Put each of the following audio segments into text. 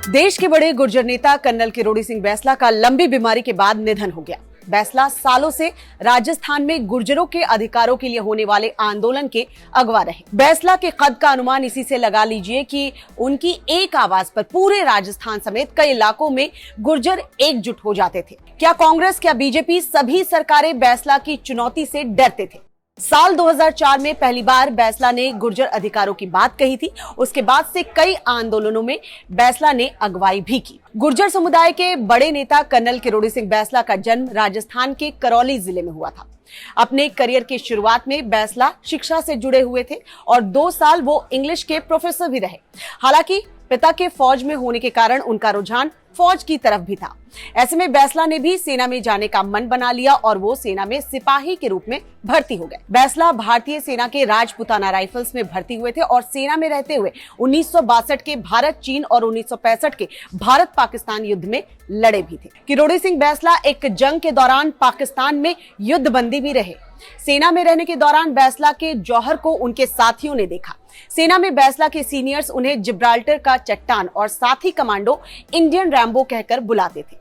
देश के बड़े गुर्जर नेता कर्नल किरोड़ी सिंह बैंसला का लंबी बीमारी के बाद निधन हो गया। बैंसला सालों से राजस्थान में गुर्जरों के अधिकारों के लिए होने वाले आंदोलन के अगवा रहे। बैंसला के कद का अनुमान इसी से लगा लीजिए कि उनकी एक आवाज पर पूरे राजस्थान समेत कई इलाकों में गुर्जर एकजुट हो जाते थे। क्या कांग्रेस, क्या बीजेपी, सभी सरकारें बैंसला की चुनौती से डरते थे। साल 2004 में पहली बार बैंसला ने गुर्जर अधिकारों की बात कही थी। उसके बाद से कई आंदोलनों में बैंसला ने अगुवाई भी की। गुर्जर समुदाय के बड़े नेता कर्नल किरोड़ी सिंह बैंसला का जन्म राजस्थान के करौली जिले में हुआ था। अपने करियर की शुरुआत में बैंसला शिक्षा से जुड़े हुए थे और 2 साल वो इंग्लिश के प्रोफेसर भी रहे। हालांकि पिता के फौज में होने के कारण उनका रुझान फौज की तरफ भी था। ऐसे में बैंसला ने भी सेना में जाने का मन बना लिया और वो सेना में सिपाही के रूप में भर्ती हो गए। बैंसला भारतीय सेना के राजपुताना राइफल्स में भर्ती हुए थे और सेना में रहते हुए 1962 के भारत चीन और 1965 के भारत पाकिस्तान युद्ध में लड़े भी थे। किरोड़ी सिंह बैंसला एक जंग के दौरान पाकिस्तान में युद्धबंदी भी रहे। सेना में रहने के दौरान बैंसला के जौहर को उनके साथियों ने देखा। सेना में बैंसला के सीनियर्स उन्हें जिब्राल्टर का चट्टान और साथी कमांडो इंडियन रैम्बो कहकर बुलाते थे।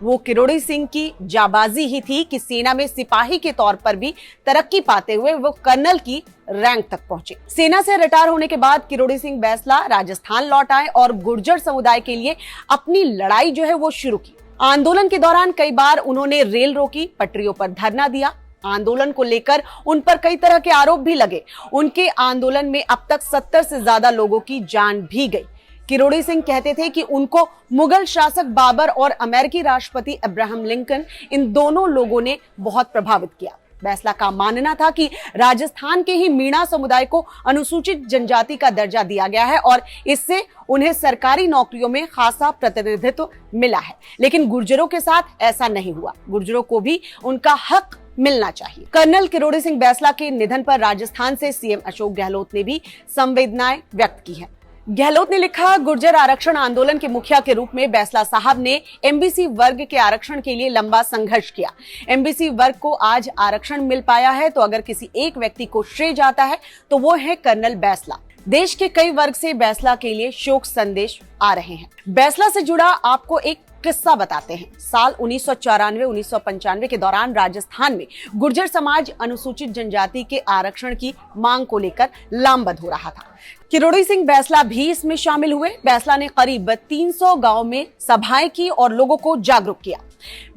वो किरोड़ी सिंह की जाबाजी ही थी कि सेना में सिपाही के तौर पर भी तरक्की पाते हुए वो कर्नल की रैंक तक पहुंचे। सेना से रिटायर होने के बाद किरोड़ी सिंह बैंसला राजस्थान लौट आए और गुर्जर समुदाय के लिए अपनी लड़ाई जो है वो शुरू की। आंदोलन के दौरान कई बार उन्होंने रेल रोकी, पटरियों पर धरना दिया। आंदोलन को लेकर उन पर कई तरह के आरोप भी लगे। उनके आंदोलन में अब तक 70 से ज्यादा लोगों की जान भी गई। किरोड़ी सिंह कहते थे कि उनको मुगल शासक बाबर और अमेरिकी राष्ट्रपति अब्राहम लिंकन, इन दोनों लोगों ने बहुत प्रभावित किया। बैंसला का मानना था कि राजस्थान के ही मीणा समुदाय को अनुसूचित जनजाति का दर्जा दिया गया है और इससे उन्हें सरकारी नौकरियों में खासा प्रतिनिधित्व मिला है। लेकिन गुर्जरों के साथ ऐसा नहीं हुआ। गुर्जरों को भी उनका हक मिलना चाहिए। कर्नल किरोड़ी सिंह बैंसला के निधन पर राजस्थान से सीएम अशोक गहलोत ने भी संवेदनाएं व्यक्त की है। गहलोत ने लिखा, गुर्जर आरक्षण आंदोलन के मुखिया के रूप में बैंसला साहब ने एमबीसी वर्ग के आरक्षण के लिए लंबा संघर्ष किया। एमबीसी वर्ग को आज आरक्षण मिल पाया है तो अगर किसी एक व्यक्ति को श्रेय जाता है तो वो है कर्नल बैंसला। देश के कई वर्ग से बैंसला के लिए शोक संदेश आ रहे हैं। बैंसला से जुड़ा आपको एक किस्सा बताते हैं। साल 1994-1995 के दौरान राजस्थान में गुर्जर समाज अनुसूचित जनजाति के आरक्षण की मांग को लेकर लामबंद हो रहा था। किरोड़ी सिंह बैंसला भी इसमें शामिल हुए। बैंसला ने करीब 300 गांव में सभाएं की और लोगों को जागरूक किया।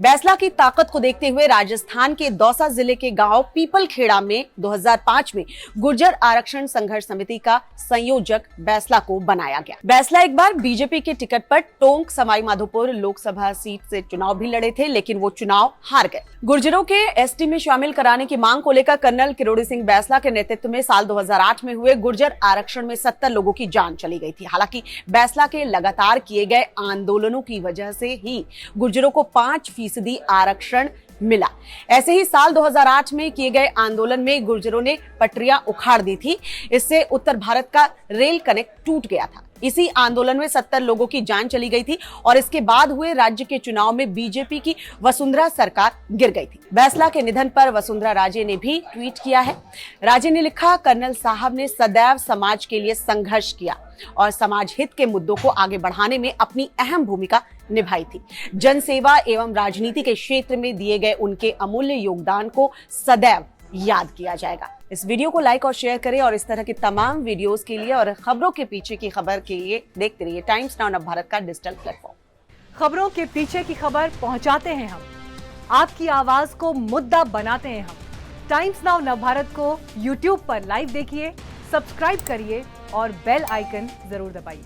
बैंसला की ताकत को देखते हुए राजस्थान के दौसा जिले के गांव पीपलखेड़ा में 2005 में गुर्जर आरक्षण संघर्ष समिति का संयोजक बैंसला को बनाया गया। बैंसला एक बार बीजेपी के टिकट पर टोंक सवाई माधोपुर लोकसभा सीट से चुनाव भी लड़े थे, लेकिन वो चुनाव हार गए। गुर्जरों के एसटी में शामिल कराने की मांग को लेकर कर्नल किरोड़ी सिंह बैंसला के नेतृत्व में साल 2008 में हुए गुर्जर आरक्षण में 70 लोगों की जान चली गई थी। हालांकि बैंसला के लगातार किए गए आंदोलनों की वजह से ही गुर्जरों को 5% आरक्षण मिला। ऐसे ही साल 2008 में किए गए आंदोलन में गुर्जरों ने पटरियां उखाड़ दी थी। इससे उत्तर भारत का रेल कनेक्ट टूट गया था। इसी आंदोलन में 70 लोगों की जान चली गई थी और इसके बाद हुए राज्य के चुनाव में बीजेपी की वसुंधरा सरकार गिर गई थी। बैंसला के निधन पर वसुंधरा राजे ने भी ट्वीट किया है। राजे ने लिखा, कर्नल साहब ने सदैव समाज के लिए संघर्ष किया और समाज हित के मुद्दों को आगे बढ़ाने में अपनी अहम भूमिका निभाई थी। जनसेवा एवं राजनीति के क्षेत्र में दिए गए उनके अमूल्य योगदान को सदैव याद किया जाएगा। इस वीडियो को लाइक और शेयर करें और इस तरह की तमाम वीडियोस के लिए और खबरों के पीछे की खबर के लिए देखते रहिए टाइम्स नाउ नवभारत का डिजिटल प्लेटफॉर्म। खबरों के पीछे की खबर पहुंचाते हैं हम, आपकी आवाज को मुद्दा बनाते हैं हम। टाइम्स नाउ नवभारत को यूट्यूब पर लाइव देखिए, सब्सक्राइब करिए और बेल आइकन जरूर दबाइए।